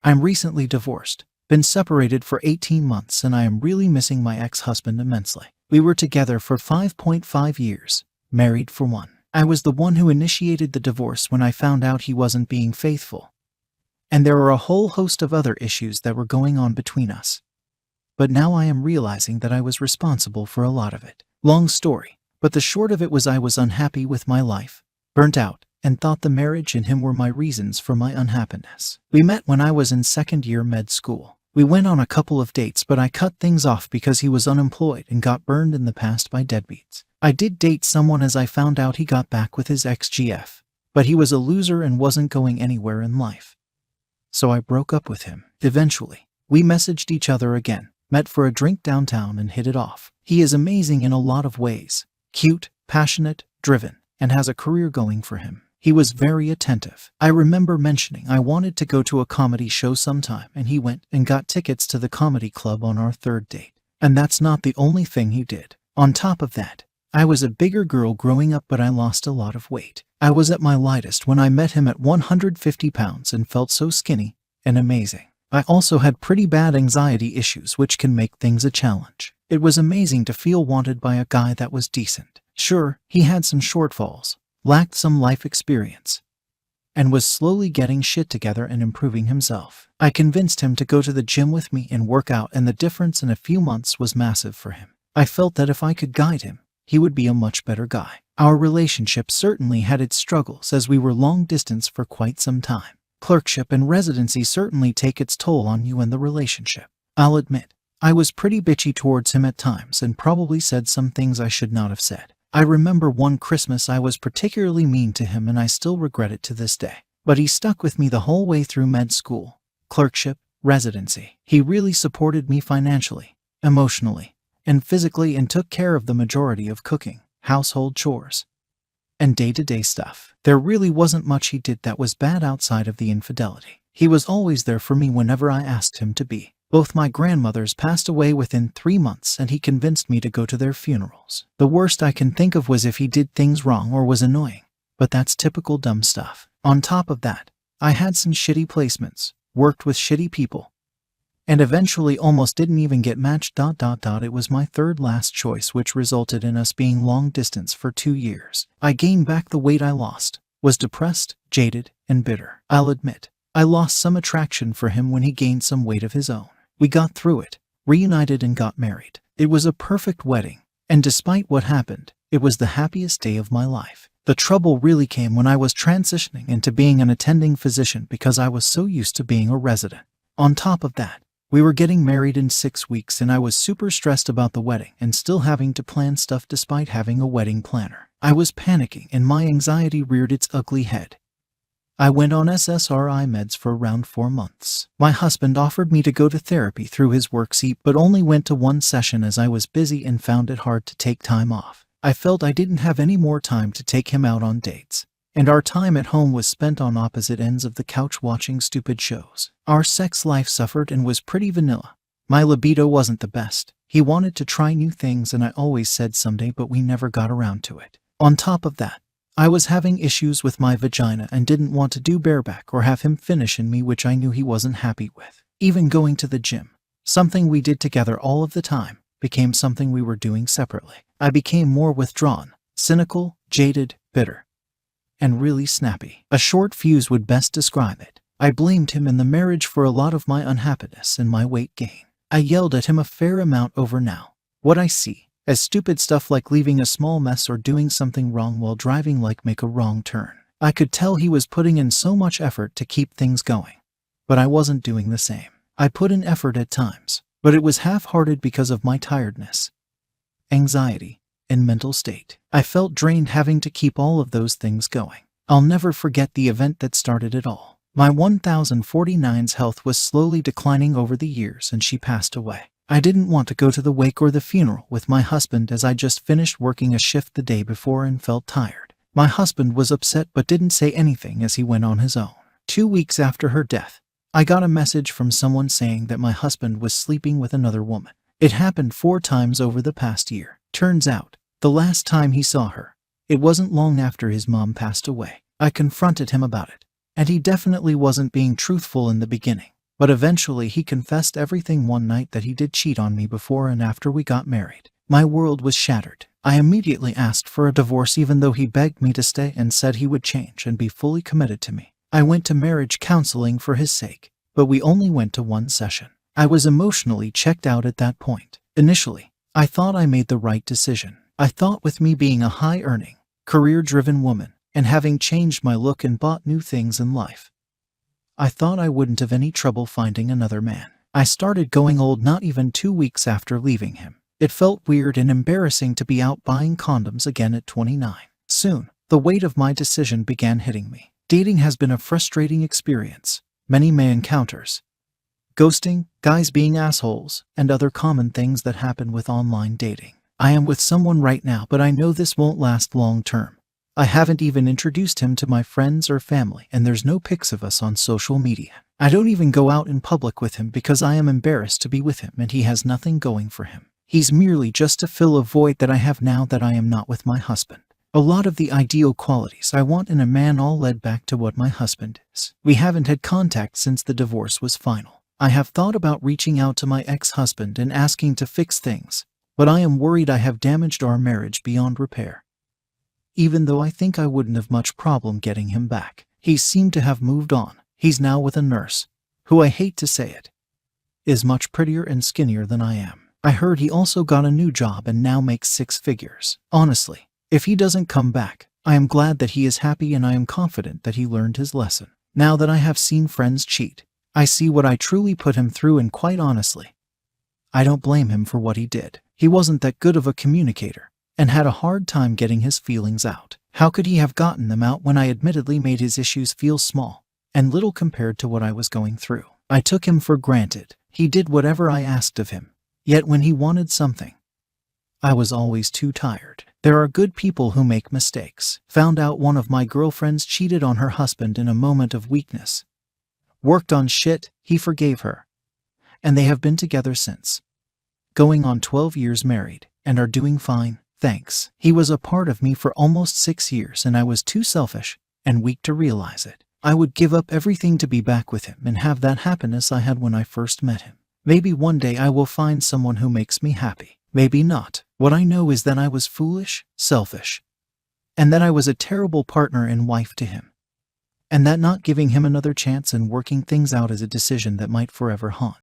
I'm recently divorced, been separated for 18 months, and I am really missing my ex-husband immensely. We were together for 5.5 years, married for 1. I was the one who initiated the divorce when I found out he wasn't being faithful. And there were a whole host of other issues that were going on between us. But now I am realizing that I was responsible for a lot of it. Long story, but the short of it was I was unhappy with my life, burnt out, and thought the marriage and him were my reasons for my unhappiness. We met when I was in second year med school. We went on a couple of dates, but I cut things off because he was unemployed and got burned in the past by deadbeats. I did date someone as I found out he got back with his ex-GF, but he was a loser and wasn't going anywhere in life. So I broke up with him. Eventually, we messaged each other again, met for a drink downtown, and hit it off. He is amazing in a lot of ways. Cute, passionate, driven, and has a career going for him. He was very attentive. I remember mentioning I wanted to go to a comedy show sometime, and he went and got tickets to the comedy club on our third date. And that's not the only thing he did. On top of that, I was a bigger girl growing up, but I lost a lot of weight. I was at my lightest when I met him at 150 pounds and felt so skinny and amazing. I also had pretty bad anxiety issues, which can make things a challenge. It was amazing to feel wanted by a guy that was decent. Sure, he had some shortfalls, lacked some life experience, and was slowly getting shit together and improving himself. I convinced him to go to the gym with me and work out, and the difference in a few months was massive for him. I felt that if I could guide him, he would be a much better guy. Our relationship certainly had its struggles as we were long distance for quite some time. Clerkship and residency certainly take its toll on you and the relationship. I'll admit, I was pretty bitchy towards him at times and probably said some things I should not have said. I remember one Christmas I was particularly mean to him, and I still regret it to this day. But he stuck with me the whole way through med school, clerkship, residency. He really supported me financially, emotionally, and physically, and took care of the majority of cooking, household chores, and day-to-day stuff. There really wasn't much he did that was bad outside of the infidelity. He was always there for me whenever I asked him to be. Both my grandmothers passed away within 3 months, and he convinced me to go to their funerals. The worst I can think of was if he did things wrong or was annoying, but that's typical dumb stuff. On top of that, I had some shitty placements, worked with shitty people, and eventually almost didn't even get matched. It was my third last choice, which resulted in us being long distance for 2 years. I gained back the weight I lost, was depressed, jaded, and bitter. I'll admit, I lost some attraction for him when he gained some weight of his own. We got through it, reunited, and got married. It was a perfect wedding, and despite what happened, it was the happiest day of my life. The trouble really came when I was transitioning into being an attending physician because I was so used to being a resident. On top of that, we were getting married in 6 weeks, and I was super stressed about the wedding and still having to plan stuff despite having a wedding planner. I was panicking, and my anxiety reared its ugly head. I went on SSRI meds for around 4 months. My husband offered me to go to therapy through his work seat, but only went to 1 session as I was busy and found it hard to take time off. I felt I didn't have any more time to take him out on dates, and our time at home was spent on opposite ends of the couch watching stupid shows. Our sex life suffered and was pretty vanilla. My libido wasn't the best. He wanted to try new things, and I always said someday, but we never got around to it. On top of that, I was having issues with my vagina and didn't want to do bareback or have him finish in me, which I knew he wasn't happy with. Even going to the gym, something we did together all of the time, became something we were doing separately. I became more withdrawn, cynical, jaded, bitter, and really snappy. A short fuse would best describe it. I blamed him and the marriage for a lot of my unhappiness and my weight gain. I yelled at him a fair amount over now what I see as stupid stuff like leaving a small mess or doing something wrong while driving, like make a wrong turn. I could tell he was putting in so much effort to keep things going, but I wasn't doing the same. I put in effort at times, but it was half-hearted because of my tiredness, anxiety, and mental state. I felt drained having to keep all of those things going. I'll never forget the event that started it all. My 1049's health was slowly declining over the years, and she passed away. I didn't want to go to the wake or the funeral with my husband, as I just finished working a shift the day before and felt tired. My husband was upset but didn't say anything as he went on his own. 2 weeks after her death, I got a message from someone saying that my husband was sleeping with another woman. It happened 4 times over the past year. Turns out, the last time he saw her, it wasn't long after his mom passed away. I confronted him about it, and he definitely wasn't being truthful in the beginning. But eventually he confessed everything one night that he did cheat on me before and after we got married. My world was shattered. I immediately asked for a divorce even though he begged me to stay and said he would change and be fully committed to me. I went to marriage counseling for his sake, but we only went to one session. I was emotionally checked out at that point. Initially, I thought I made the right decision. I thought with me being a high-earning, career-driven woman and having changed my look and bought new things in life, I thought I wouldn't have any trouble finding another man. I started going old not even 2 weeks after leaving him. It felt weird and embarrassing to be out buying condoms again at 29. Soon, the weight of my decision began hitting me. Dating has been a frustrating experience. Many may encounters ghosting, guys being assholes, and other common things that happen with online dating. I am with someone right now, but I know this won't last long term. I haven't even introduced him to my friends or family, and there's no pics of us on social media. I don't even go out in public with him because I am embarrassed to be with him and he has nothing going for him. He's merely just to fill a void that I have now that I am not with my husband. A lot of the ideal qualities I want in a man all led back to what my husband is. We haven't had contact since the divorce was final. I have thought about reaching out to my ex-husband and asking to fix things, but I am worried I have damaged our marriage beyond repair. Even though I think I wouldn't have much problem getting him back. He seemed to have moved on. He's now with a nurse, who, I hate to say it, is much prettier and skinnier than I am. I heard he also got a new job and now makes 6 figures. Honestly, if he doesn't come back, I am glad that he is happy and I am confident that he learned his lesson. Now that I have seen friends cheat, I see what I truly put him through, and quite honestly, I don't blame him for what he did. He wasn't that good of a communicator and had a hard time getting his feelings out. How could he have gotten them out when I admittedly made his issues feel small and little compared to what I was going through? I took him for granted. He did whatever I asked of him. Yet when he wanted something, I was always too tired. There are good people who make mistakes. Found out one of my girlfriends cheated on her husband in a moment of weakness. Worked on shit, he forgave her. And they have been together since. Going on 12 years married, and are doing fine, thanks. He was a part of me for almost 6 years and I was too selfish and weak to realize it. I would give up everything to be back with him and have that happiness I had when I first met him. Maybe one day I will find someone who makes me happy. Maybe not. What I know is that I was foolish, selfish, and that I was a terrible partner and wife to him. And that not giving him another chance and working things out is a decision that might forever haunt